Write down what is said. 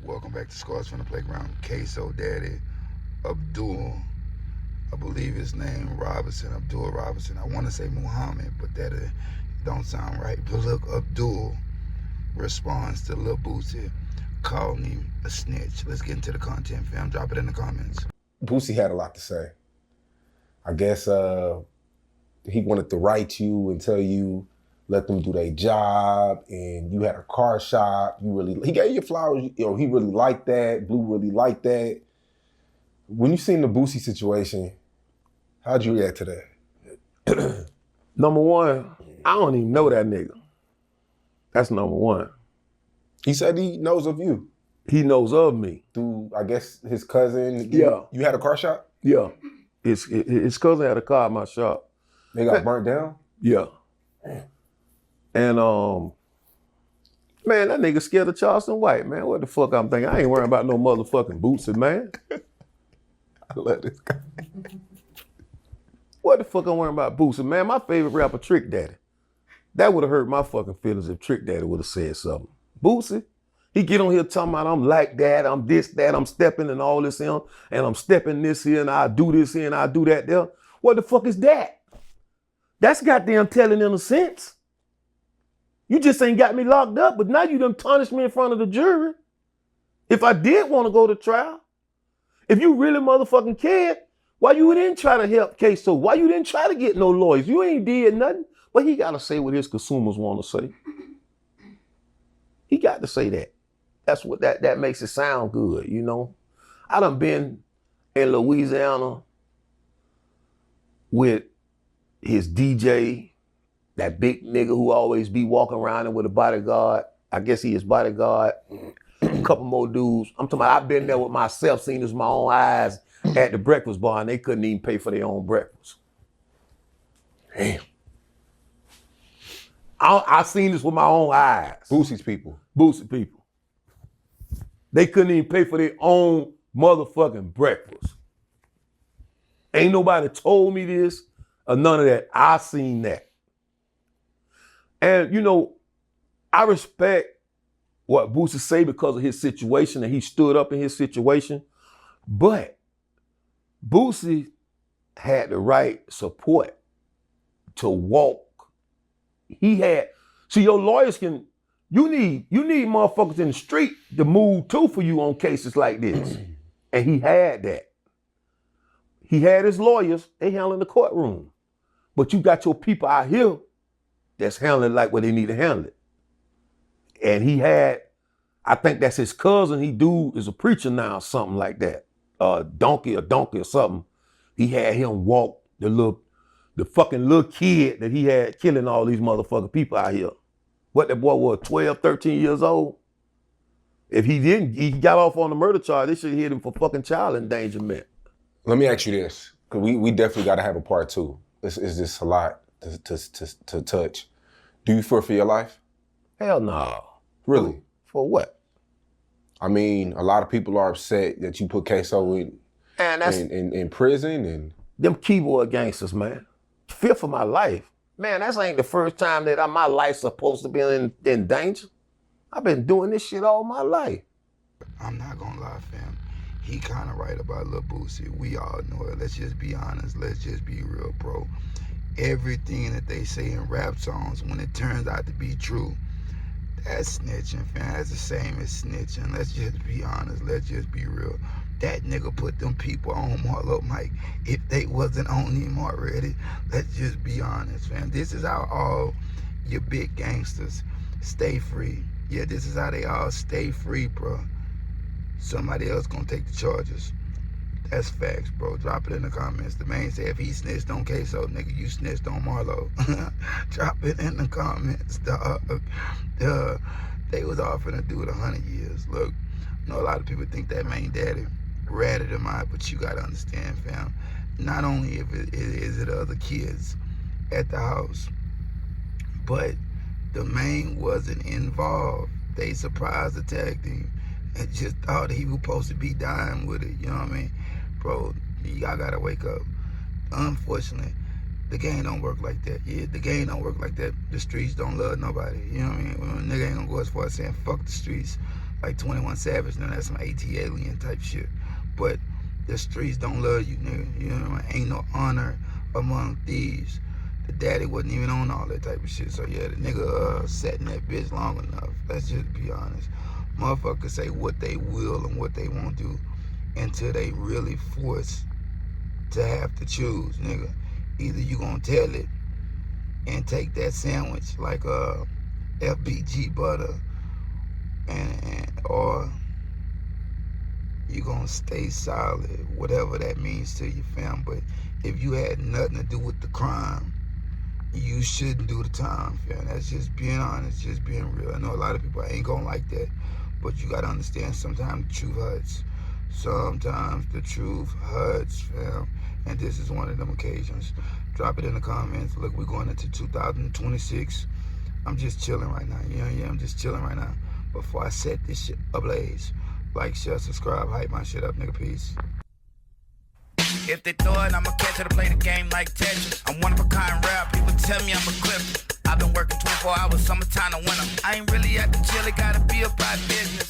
Welcome back to Scars from the Playground. Ksoo Daddy, Abdul, I believe his name Robinson, Abdul Robinson. I want to say Muhammad, but that don't sound right. But look, Abdul responds to Lil Boosie calling him a snitch. Let's get into the content, fam. Drop it in the comments. Boosie had a lot to say. I guess he wanted to write you and tell you, let them do their job, and you had a car shop. He gave you flowers. He really liked that. Blue really liked that. When you seen the Boosie situation, how'd you react to that? Number one, I don't even know that nigga. That's number one. He said he knows of you. He knows of me. Through, I guess, his cousin. Yeah. You had a car shop? Yeah. His cousin had a car at my shop. They got burnt down? Yeah. And man, that nigga scared of Charleston White, man. What the fuck I'm thinking? I ain't worrying about no motherfucking Boosie, man. I love this guy. What the fuck I'm worrying about Boosie, man? My favorite rapper, Trick Daddy. That would have hurt my fucking feelings if Trick Daddy would have said something. Boosie, he get on here talking about I'm like that, I'm this, that, I'm stepping and all this here, and I'm stepping this here, and I do this here, and I do that there. What the fuck is that? That's goddamn telling in a sense. You just ain't got me locked up, but now you done tarnished me in front of the jury. If I did want to go to trial, if you really motherfucking cared, why you didn't try to help Ksoo? Why you didn't try to get no lawyers? You ain't did nothing. But he got to say what his consumers want to say. He got to say that. That's what that makes it sound good, you know? I done been in Louisiana with his DJ, that big nigga who always be walking around with a bodyguard. I guess he is bodyguard. A couple more dudes. I'm talking about, I've been there with myself, seen this with my own eyes at the breakfast bar, and they couldn't even pay for their own breakfast. Damn. I seen this with my own eyes. Boosie's people. Boosie people. They couldn't even pay for their own motherfucking breakfast. Ain't nobody told me this or none of that. I seen that. And, you know, I respect what Boosie say because of his situation, and he stood up in his situation. But Boosie had the right support to walk. He had, see, your lawyers can, you need motherfuckers in the street to move too for you on cases like this. And he had that. He had his lawyers, they handling the courtroom. But you got your people out here that's handling like what they need to handle it. And he had, I think that's his cousin, he dude is a preacher now, something like that. Donkey or something. He had him walk the fucking little kid that he had killing all these motherfucking people out here. What that boy was, 12, 13 years old? If he didn't, he got off on the murder charge, they should have hit him for fucking child endangerment. Let me ask you this, because we definitely got to have a part two. It's just a lot to touch. Do you fear for your life? Hell no. Really? For what? I mean, a lot of people are upset that you put Ksoo in prison. And them keyboard gangsters, man. Fear for my life. Man, that ain't the first time that my life's supposed to be in danger. I've been doing this shit all my life. I'm not gonna lie, fam. He kind of right about Lil Boosie. We all know it. Let's just be honest. Let's just be real, bro. Everything that they say in rap songs, when it turns out to be true, that's snitching, fam. That's the same as snitching. Let's just be honest. Let's just be real. That nigga put them people on Marlo, Mike. If they wasn't on him already, let's just be honest, fam. This is how all your big gangsters stay free. Yeah, this is how they all stay free, bro. Somebody else gonna take the charges. That's facts, bro. Drop it in the comments. The man said if he snitched on Ksoo, nigga, you snitched on Marlo. Drop it in the comments, dog. They was all finna do it 100 years. Look, I know a lot of people think that main daddy ratted him out, but you gotta understand, fam. Not only is it other kids at the house, but the main wasn't involved. They surprise attacked him and just thought he was supposed to be dying with it, you know what I mean? Bro, y'all gotta wake up. Unfortunately, the game don't work like that. Yeah, the game don't work like that. The streets don't love nobody, you know what I mean? Well, a nigga ain't gonna go as far as saying fuck the streets, like 21 Savage, now that's some AT alien type shit. But the streets don't love you, nigga. You know what I mean? Ain't no honor among thieves. The daddy wasn't even on all that type of shit. So yeah, the nigga sat in that bitch long enough. Let's just be honest. Motherfuckers say what they will and what they won't do until they really force to have to choose, nigga. Either you gonna tell it and take that sandwich like FBG butter, or you gonna stay solid, whatever that means to you, fam. But if you had nothing to do with the crime, you shouldn't do the time, fam. That's just being honest, just being real. I know a lot of people ain't gonna like that, but you gotta understand sometimes the truth hurts. Sometimes the truth hurts, fam. And this is one of them occasions. Drop it in the comments. Look, we're going into 2026. I'm just chilling right now. Yeah, I'm just chilling right now. Before I set this shit ablaze. Like, share, subscribe, hype my shit up, nigga. Peace. If they throw it, I'ma catch it to play the game like Tetris. I'm one of a kind rap, people tell me I'm equipped. I've been working 24 hours, summertime to winter. I ain't really at the chill, it gotta be about business.